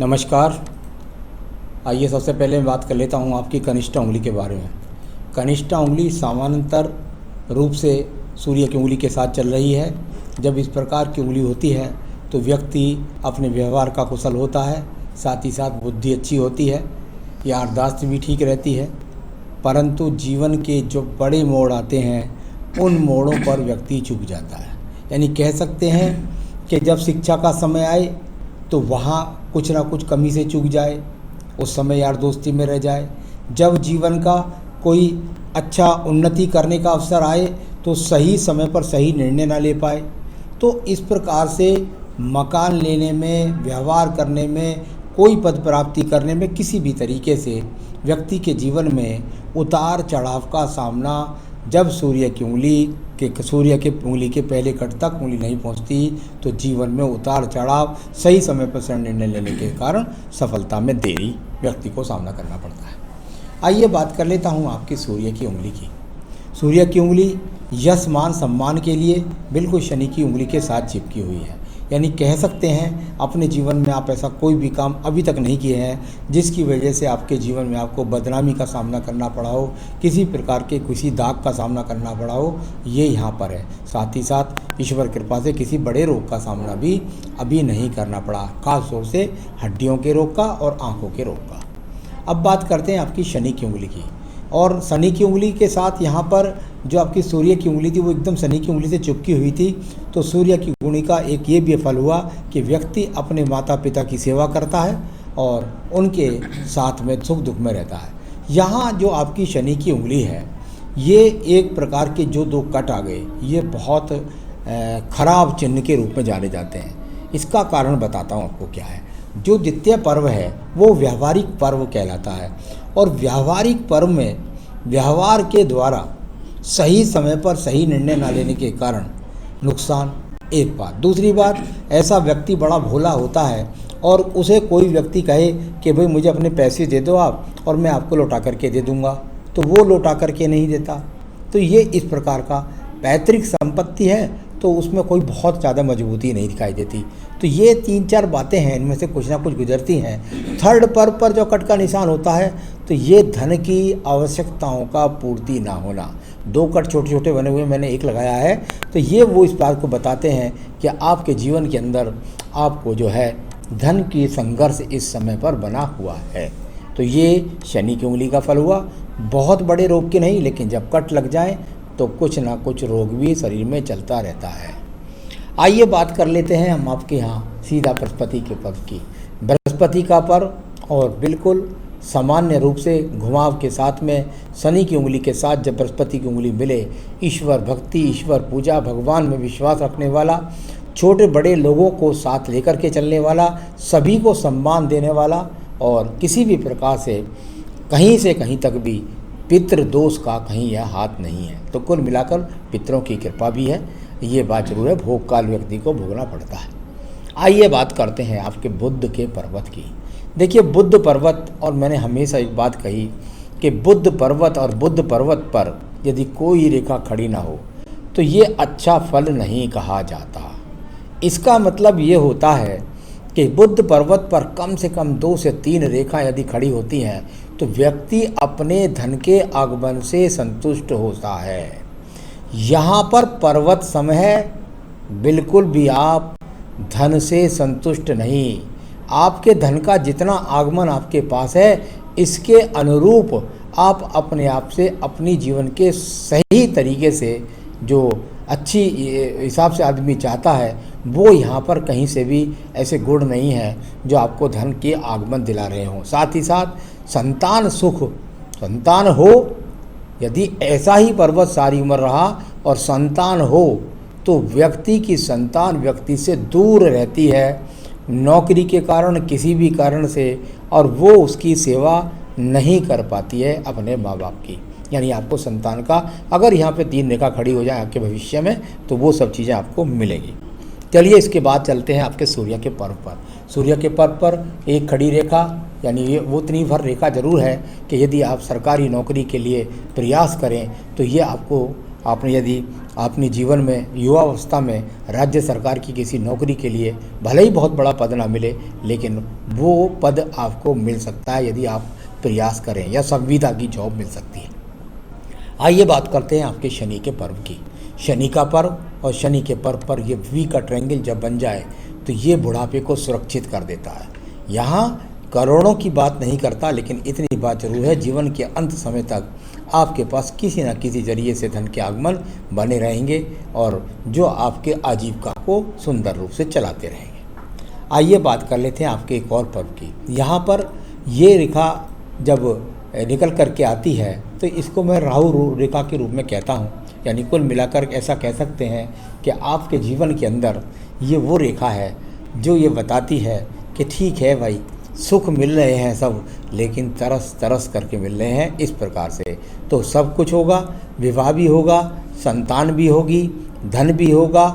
नमस्कार। आइए सबसे पहले मैं बात कर लेता हूँ आपकी कनिष्ठा उंगली के बारे में। कनिष्ठा उंगली सामान्यतर रूप से सूर्य की उंगली के साथ चल रही है। जब इस प्रकार की उंगली होती है तो व्यक्ति अपने व्यवहार का कुशल होता है, साथ ही साथ बुद्धि अच्छी होती है, याददाश्त भी ठीक रहती है। परंतु जीवन के जो बड़े मोड़ आते हैं उन मोड़ों पर व्यक्ति चूक जाता है। यानी कह सकते हैं कि जब शिक्षा का समय आए तो वहाँ कुछ ना कुछ कमी से चूक जाए, उस समय यार दोस्ती में रह जाए। जब जीवन का कोई अच्छा उन्नति करने का अवसर आए तो सही समय पर सही निर्णय ना ले पाए। तो इस प्रकार से मकान लेने में, व्यवहार करने में, कोई पद प्राप्ति करने में, किसी भी तरीके से व्यक्ति के जीवन में उतार चढ़ाव का सामना जब सूर्य की उंगली के पहले कट तक उंगली नहीं पहुंचती तो जीवन में उतार चढ़ाव, सही समय पर सही निर्णय लेने के कारण सफलता में देरी व्यक्ति को सामना करना पड़ता है। आइए बात कर लेता हूं आपकी सूर्य की उंगली की। सूर्य की उंगली यश मान सम्मान के लिए बिल्कुल शनि की उंगली के साथ चिपकी हुई है। यानी कह सकते हैं अपने जीवन में आप ऐसा कोई भी काम अभी तक नहीं किए हैं जिसकी वजह से आपके जीवन में आपको बदनामी का सामना करना पड़ा हो, किसी प्रकार के किसी दाग का सामना करना पड़ा हो, ये यहाँ पर है। साथ ही साथ ईश्वर कृपा से किसी बड़े रोग का सामना भी अभी नहीं करना पड़ा, खास तौर से हड्डियों के रोग का और आँखों के रोग का। अब बात करते हैं आपकी शनि की उंगली की। और शनि की उंगली के साथ यहाँ पर जो आपकी सूर्य की उंगली थी वो एकदम शनि की उंगली से चिपकी हुई थी। तो सूर्य की उंगली का एक ये भी फल हुआ कि व्यक्ति अपने माता पिता की सेवा करता है और उनके साथ में सुख दुख में रहता है। यहाँ जो आपकी शनि की उंगली है, ये एक प्रकार के जो दो कट आ गए, ये बहुत खराब चिन्ह के रूप में जाने जाते हैं। इसका कारण बताता हूँ आपको क्या है। जो द्वितीय पर्व है वो व्यावहारिक पर्व कहलाता है और व्यावहारिक पर्व में व्यवहार के द्वारा सही समय पर सही निर्णय ना लेने के कारण नुकसान, एक बात। दूसरी बात, ऐसा व्यक्ति बड़ा भोला होता है और उसे कोई व्यक्ति कहे कि भाई मुझे अपने पैसे दे दो आप और मैं आपको लौटा करके दे दूंगा, तो वो लौटा करके नहीं देता। तो ये इस प्रकार का पैतृक संपत्ति है तो उसमें कोई बहुत ज़्यादा मजबूती नहीं दिखाई देती। तो ये 3-4 बातें हैं, इनमें से कुछ ना कुछ गुजरती हैं। थर्ड पर्व पर जो कट का निशान होता है तो ये धन की आवश्यकताओं का पूर्ति ना होना। 2 कट छोटे छोटे बने हुए मैंने एक लगाया है, तो ये वो इस बात को बताते हैं कि आपके जीवन के अंदर आपको जो है धन की संघर्ष इस समय पर बना हुआ है। तो ये शनि की उंगली का फल हुआ। बहुत बड़े रोग के नहीं, लेकिन जब कट लग जाए तो कुछ ना कुछ रोग भी शरीर में चलता रहता है। आइए बात कर लेते हैं हम आपके यहाँ सीधा बृहस्पति के पर्व की। बृहस्पति का पर्व और बिल्कुल सामान्य रूप से घुमाव के साथ में शनि की उंगली के साथ जब बृहस्पति की उंगली मिले, ईश्वर भक्ति, ईश्वर पूजा, भगवान में विश्वास रखने वाला, छोटे बड़े लोगों को साथ लेकर के चलने वाला, सभी को सम्मान देने वाला और किसी भी प्रकार से कहीं तक भी पितृ दोष का कहीं यह हाथ नहीं है। तो कुल मिलाकर पितरों की कृपा भी है, ये बात जरूर है। भोग काल व्यक्ति को भोगना पड़ता है। आइए बात करते हैं आपके बुध के पर्वत की। देखिए बुध पर्वत, और मैंने हमेशा एक बात कही कि बुध पर्वत और बुध पर्वत पर यदि कोई रेखा खड़ी ना हो तो ये अच्छा फल नहीं कहा जाता। इसका मतलब ये होता है कि बुध पर्वत पर कम से कम 2 से 3 रेखा यदि खड़ी होती हैं तो व्यक्ति अपने धन के आगमन से संतुष्ट होता है। यहाँ पर पर्वत सम है, बिल्कुल भी आप धन से संतुष्ट नहीं। आपके धन का जितना आगमन आपके पास है इसके अनुरूप आप अपने आप से अपनी जीवन के सही तरीके से जो अच्छी हिसाब से आदमी चाहता है वो यहाँ पर कहीं से भी ऐसे गुण नहीं है जो आपको धन के आगमन दिला रहे हों। साथ ही साथ संतान सुख, संतान हो, यदि ऐसा ही पर्वत सारी उम्र रहा और संतान हो तो व्यक्ति की संतान व्यक्ति से दूर रहती है नौकरी के कारण, किसी भी कारण से, और वो उसकी सेवा नहीं कर पाती है अपने माँ बाप की। यानी आपको संतान का अगर यहाँ पे 3 रेखा खड़ी हो जाए आपके भविष्य में तो वो सब चीज़ें आपको मिलेगी। चलिए इसके बाद चलते हैं आपके सूर्य के पर्व पर। सूर्य के पर्व पर एक खड़ी रेखा, यानी ये वो इतनी भर रेखा जरूर है कि यदि आप सरकारी नौकरी के लिए प्रयास करें तो ये आपको, आपने यदि अपने जीवन में युवावस्था में राज्य सरकार की किसी नौकरी के लिए भले ही बहुत बड़ा पद ना मिले, लेकिन वो पद आपको मिल सकता है यदि आप प्रयास करें, या संविदा की जॉब मिल सकती है। आइए बात करते हैं आपके शनि के पर्व की। शनि का पर्व और शनि के पर्व पर ये वी का ट्रायंगल जब बन जाए तो ये बुढ़ापे को सुरक्षित कर देता है। यहाँ करोड़ों की बात नहीं करता, लेकिन इतनी बात जरूर है, जीवन के अंत समय तक आपके पास किसी न किसी जरिए से धन के आगमन बने रहेंगे और जो आपके आजीविका को सुंदर रूप से चलाते रहेंगे। आइए बात कर लेते हैं आपके एक और पर्व की। यहाँ पर ये रेखा जब निकल करके आती है तो इसको मैं राहु रेखा के रूप में कहता हूँ। यानी कुल मिलाकर ऐसा कह सकते हैं कि आपके जीवन के अंदर ये वो रेखा है जो ये बताती है कि ठीक है भाई, सुख मिल रहे हैं सब, लेकिन तरस तरस करके मिल रहे हैं। इस प्रकार से तो सब कुछ होगा, विवाह भी होगा, संतान भी होगी, धन भी होगा,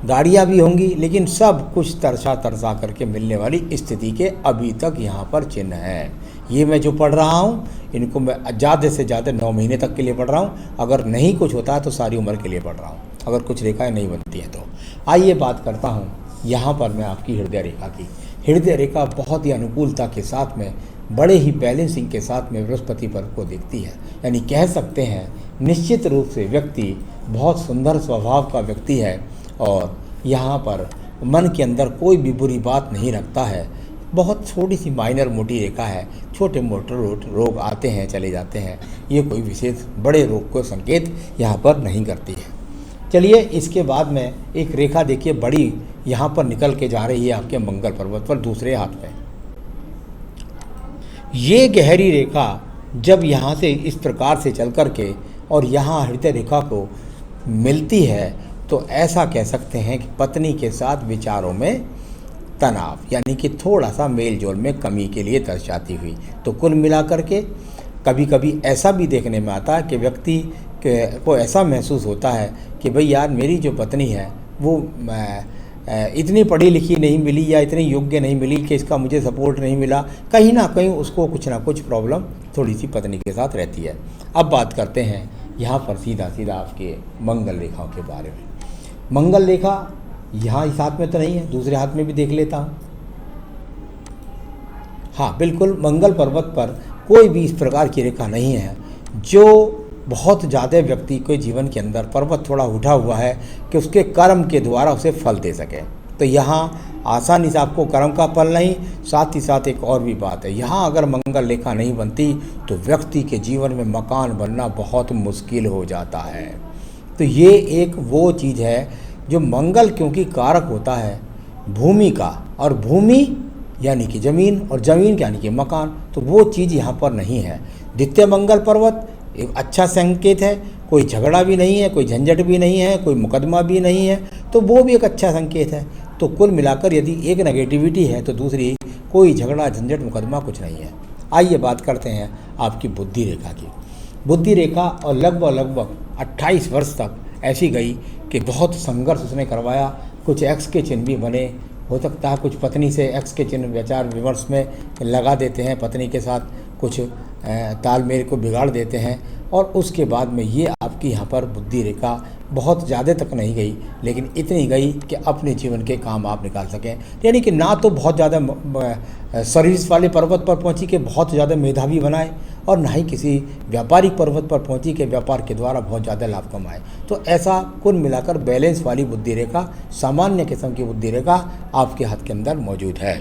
गाड़ियाँ भी होंगी, लेकिन सब कुछ तरसा तरसा करके मिलने वाली स्थिति के अभी तक यहाँ पर चिन्ह हैं। ये मैं जो पढ़ रहा हूँ इनको मैं ज़्यादा से ज़्यादा 9 महीने तक के लिए पढ़ रहा हूँ। अगर नहीं कुछ होता है तो सारी उम्र के लिए पढ़ रहा हूँ, अगर कुछ रेखाएँ नहीं बनती हैं तो। आइए बात करता हूँ यहाँ पर मैं आपकी हृदय रेखा की। हृदय रेखा बहुत ही अनुकूलता के साथ में, बड़े ही बैलेंसिंग के साथ में बृहस्पति पर्व को देखती है। यानी कह सकते हैं निश्चित रूप से व्यक्ति बहुत सुंदर स्वभाव का व्यक्ति है और यहाँ पर मन के अंदर कोई भी बुरी बात नहीं रखता है। बहुत छोटी सी माइनर मोटी रेखा है, छोटे मोटे रोग आते हैं चले जाते हैं, ये कोई विशेष बड़े रोग को संकेत यहाँ पर नहीं करती है। चलिए इसके बाद में एक रेखा देखिए बड़ी यहाँ पर निकल के जा रही है आपके मंगल पर्वत पर दूसरे हाथ में। ये गहरी रेखा जब यहाँ से इस प्रकार से चल कर के और यहाँ हृदय रेखा को मिलती है तो ऐसा कह सकते हैं कि पत्नी के साथ विचारों में तनाव, यानी कि थोड़ा सा मेल जोल में कमी के लिए दर्शाती हुई। तो कुल मिलाकर के कभी कभी ऐसा भी देखने में आता है कि व्यक्ति को ऐसा महसूस होता है कि भाई यार, मेरी जो पत्नी है वो इतनी पढ़ी लिखी नहीं मिली या इतनी योग्य नहीं मिली कि इसका मुझे सपोर्ट नहीं मिला। कहीं ना कहीं उसको कुछ ना कुछ प्रॉब्लम थोड़ी सी पत्नी के साथ रहती है। अब बात करते हैं यहाँ पर सीधा सीधा आपके मंगल रेखाओं के बारे में। मंगल रेखा यहाँ इस हाथ में तो नहीं है, दूसरे हाथ में भी देख लेता हूँ। हाँ बिल्कुल, मंगल पर्वत पर कोई भी इस प्रकार की रेखा नहीं है जो बहुत ज़्यादा व्यक्ति के जीवन के अंदर पर्वत थोड़ा उठा हुआ है कि उसके कर्म के द्वारा उसे फल दे सके। तो यहाँ आसानी से आपको कर्म का फल नहीं, साथ ही साथ एक और भी बात है, यहाँ अगर मंगल रेखा नहीं बनती तो व्यक्ति के जीवन में मकान बनना बहुत मुश्किल हो जाता है। तो ये एक वो चीज़ है जो मंगल क्योंकि कारक होता है भूमि का, और भूमि यानी कि ज़मीन और ज़मीन यानी कि मकान, तो वो चीज़ यहाँ पर नहीं है। द्वितीय मंगल पर्वत एक अच्छा संकेत है, कोई झगड़ा भी नहीं है, कोई झंझट भी नहीं है, कोई मुकदमा भी नहीं है, तो वो भी एक अच्छा संकेत है। तो कुल मिलाकर यदि एक नेगेटिविटी है तो दूसरी कोई झगड़ा झंझट मुकदमा कुछ नहीं है। आइए बात करते हैं आपकी बुद्धि रेखा की। बुद्धि रेखा और लगभग 28 वर्ष तक ऐसी गई कि बहुत संघर्ष उसने करवाया, कुछ एक्स के चिन्ह भी बने, हो सकता है कुछ पत्नी से एक्स के चिन्ह विचार विमर्श में लगा देते हैं, पत्नी के साथ कुछ तालमेल को बिगाड़ देते हैं, और उसके बाद में ये आपकी यहाँ पर बुद्धि रेखा बहुत ज़्यादा तक नहीं गई, लेकिन इतनी गई कि अपने जीवन के काम आप निकाल सकें। यानी कि ना तो बहुत ज़्यादा सर्विस वाले पर्वत पर पहुँची कि बहुत ज़्यादा मेधावी बनाए, और ना ही किसी व्यापारिक पर्वत पर पहुँची कि व्यापार के द्वारा बहुत ज़्यादा लाभ कमाए। तो ऐसा कुल मिलाकर बैलेंस वाली बुद्धि रेखा, सामान्य किस्म की बुद्धि रेखा आपके हाथ के अंदर मौजूद है।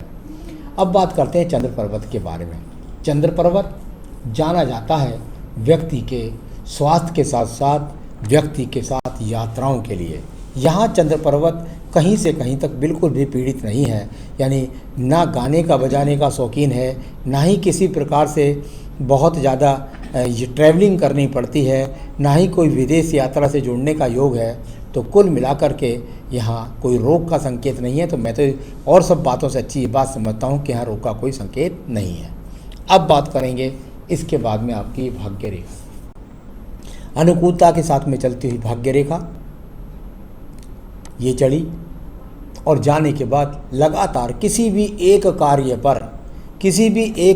अब बात करते हैं चंद्र पर्वत के बारे में। चंद्र पर्वत जाना जाता है व्यक्ति के स्वास्थ्य के साथ साथ व्यक्ति के साथ यात्राओं के लिए। यहाँ चंद्र पर्वत कहीं से कहीं तक बिल्कुल भी पीड़ित नहीं है, यानी ना गाने का बजाने का शौकीन है, ना ही किसी प्रकार से बहुत ज़्यादा ये ट्रैवलिंग करनी पड़ती है, ना ही कोई विदेश यात्रा से जुड़ने का योग है। तो कुल मिलाकर के यहाँ कोई रोग का संकेत नहीं है। तो मैं तो और सब बातों से अच्छी बात समझता हूँ कि यहाँ रोग का कोई संकेत नहीं है। अब बात करेंगे इसके बाद में आपकी भाग्य रेखा, अनुकूलता के साथ में चलती हुई भाग्य रेखा ये चढ़ी और जाने के बाद लगातार किसी भी एक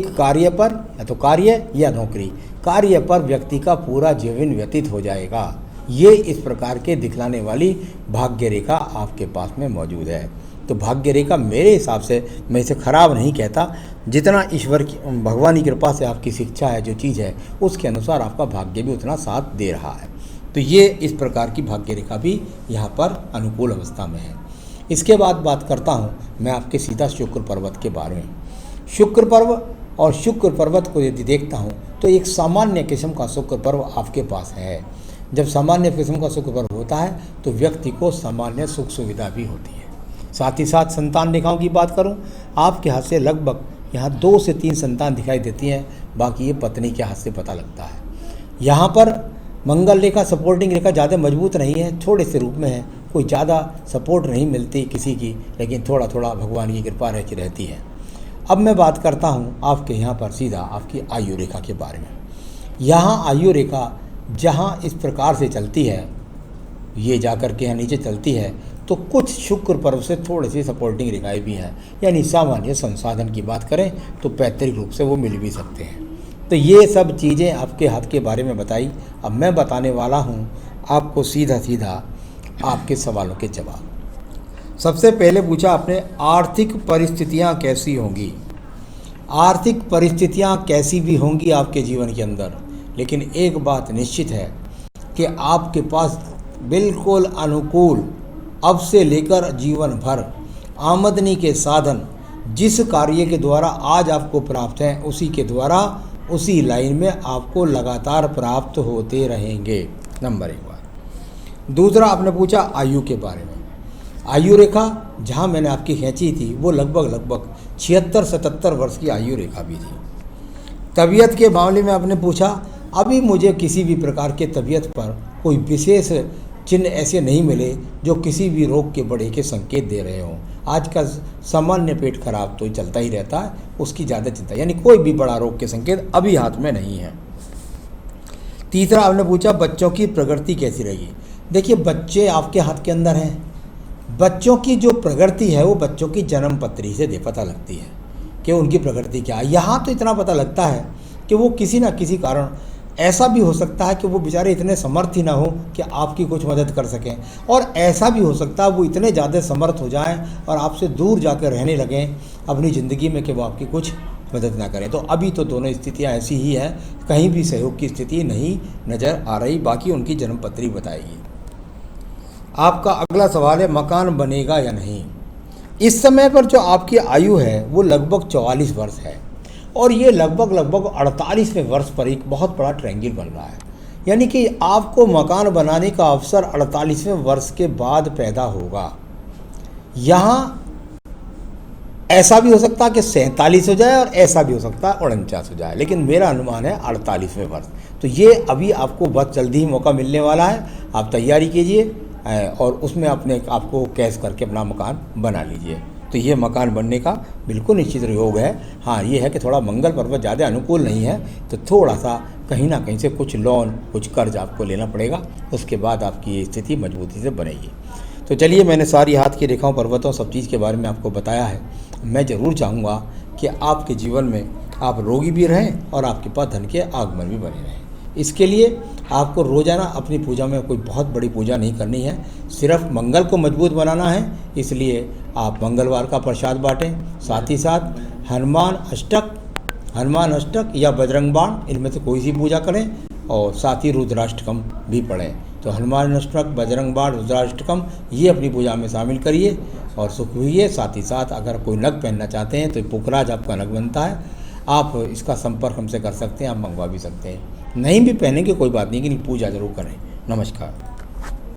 कार्य पर या तो कार्य या नौकरी, कार्य पर व्यक्ति का पूरा जीवन व्यतीत हो जाएगा। ये इस प्रकार के दिखलाने वाली भाग्य रेखा आपके पास में मौजूद है। तो भाग्य रेखा मेरे हिसाब से, मैं इसे खराब नहीं कहता, जितना ईश्वर की भगवान की कृपा से आपकी शिक्षा है, जो चीज़ है उसके अनुसार आपका भाग्य भी उतना साथ दे रहा है। तो ये इस प्रकार की भाग्य रेखा भी यहाँ पर अनुकूल अवस्था में है। इसके बाद बात करता हूँ मैं आपके सीधा शुक्र पर्वत के बारे में। शुक्र पर्व और शुक्र पर्वत को यदि देखता हूँ तो एक सामान्य किस्म का शुक्र पर्व आपके पास है। जब सामान्य किस्म का शुक्र पर्व होता है तो व्यक्ति को सामान्य सुख सुविधा भी होती है। साथ ही साथ संतान रेखाओं की बात करूं, आपके हाथ से लगभग यहाँ 2 से 3 संतान दिखाई देती हैं, बाकी ये पत्नी के हाथ से पता लगता है। यहाँ पर मंगल रेखा, सपोर्टिंग रेखा ज़्यादा मजबूत नहीं है, थोड़े से रूप में है, कोई ज़्यादा सपोर्ट नहीं मिलती किसी की, लेकिन थोड़ा थोड़ा भगवान की कृपा रहती है। अब मैं बात करता हूँ आपके यहाँ पर सीधा आपकी आयु रेखा के बारे में। यहाँ आयु रेखा जहाँ इस प्रकार से चलती है, ये जाकर के यहाँ नीचे चलती है, तो कुछ शुक्र पर्व से थोड़ी सी सपोर्टिंग रेखाएं भी हैं, यानी सामान्य संसाधन की बात करें तो पैतृक रूप से वो मिल भी सकते हैं। तो ये सब चीज़ें आपके हाथ के बारे में बताई। अब मैं बताने वाला हूँ आपको सीधा सीधा आपके सवालों के जवाब। सबसे पहले पूछा आपने, आर्थिक परिस्थितियाँ कैसी होंगी। आर्थिक परिस्थितियाँ कैसी भी होंगी आपके जीवन के अंदर, लेकिन एक बात निश्चित है कि आपके पास बिल्कुल अनुकूल अब से लेकर जीवन भर आमदनी के साधन जिस कार्य के द्वारा आज आपको प्राप्त हैं, उसी के द्वारा उसी लाइन में आपको लगातार प्राप्त होते रहेंगे। नंबर 1 बात। दूसरा आपने पूछा आयु के बारे में। आयु रेखा जहाँ मैंने आपकी खींची थी वो लगभग 76-77 वर्ष की आयु रेखा भी थी। तबीयत के मामले में आपने पूछा, अभी मुझे किसी भी प्रकार के तबीयत पर कोई विशेष चिन्ह ऐसे नहीं मिले जो किसी भी रोग के बढ़े के संकेत दे रहे हों। आज का सामान्य पेट खराब तो चलता ही रहता है, उसकी ज़्यादा चिंता, यानी कोई भी बड़ा रोग के संकेत अभी हाथ में नहीं है। तीसरा आपने पूछा बच्चों की प्रगति कैसी रहेगी। देखिए, बच्चे आपके हाथ के अंदर हैं। बच्चों की जो प्रगति है वो बच्चों की जन्म पत्री से पता लगती है कि उनकी प्रगति क्या है। यहाँ तो इतना पता लगता है कि वो किसी न किसी कारण, ऐसा भी हो सकता है कि वो बेचारे इतने समर्थ ही ना हो कि आपकी कुछ मदद कर सकें, और ऐसा भी हो सकता है वो इतने ज़्यादा समर्थ हो जाएं और आपसे दूर जाकर रहने लगें अपनी ज़िंदगी में कि वो आपकी कुछ मदद ना करें। तो अभी तो दोनों स्थितियां ऐसी ही है, कहीं भी सहयोग की स्थिति नहीं नज़र आ रही, बाकी उनकी जन्मपत्री बताएगी। आपका अगला सवाल है, मकान बनेगा या नहीं। इस समय पर जो आपकी आयु है वो लगभग 44 वर्ष है, और ये लगभग 48वें वर्ष पर एक बहुत बड़ा ट्रायंगल बन रहा है, यानी कि आपको मकान बनाने का अवसर 48वें वर्ष के बाद पैदा होगा। यहाँ ऐसा भी हो सकता है कि 47 हो जाए और ऐसा भी हो सकता है 49 हो जाए, लेकिन मेरा अनुमान है 48वें वर्ष। तो ये अभी आपको बहुत जल्दी ही मौका मिलने वाला है, आप तैयारी कीजिए और उसमें अपने आपको कैश करके अपना मकान बना लीजिए। तो ये मकान बनने का बिल्कुल निश्चित योग है। हाँ, ये है कि थोड़ा मंगल पर्वत ज़्यादा अनुकूल नहीं है, तो थोड़ा सा कहीं ना कहीं से कुछ लोन, कुछ कर्ज आपको लेना पड़ेगा, उसके बाद आपकी ये स्थिति मजबूती से बनेगी। तो चलिए, मैंने सारी हाथ की रेखाओं, पर्वतों, सब चीज़ के बारे में आपको बताया है। मैं ज़रूर चाहूँगा कि आपके जीवन में आप रोगी भी रहें और आपके पास धन के आगमन भी बने रहें। इसके लिए आपको रोज़ाना अपनी पूजा में कोई बहुत बड़ी पूजा नहीं करनी है, सिर्फ मंगल को मजबूत बनाना है। इसलिए आप मंगलवार का प्रसाद बाँटें, साथ ही साथ हनुमान अष्टक या बजरंग बाण, इनमें से कोई सी पूजा करें, और साथ ही रुद्राष्टकम भी पढ़ें। तो हनुमान अष्टक, बजरंग बाण, रुद्राष्टकम ये अपनी पूजा में शामिल करिए और सुख हुई। साथ ही साथ अगर कोई नग पहनना चाहते हैं तो पुखराज आपका नग बनता है, आप इसका संपर्क हमसे कर सकते हैं, आप मंगवा भी सकते हैं। नहीं भी पहनेंगे कोई बात नहीं, लेकिन पूजा जरूर करें। नमस्कार।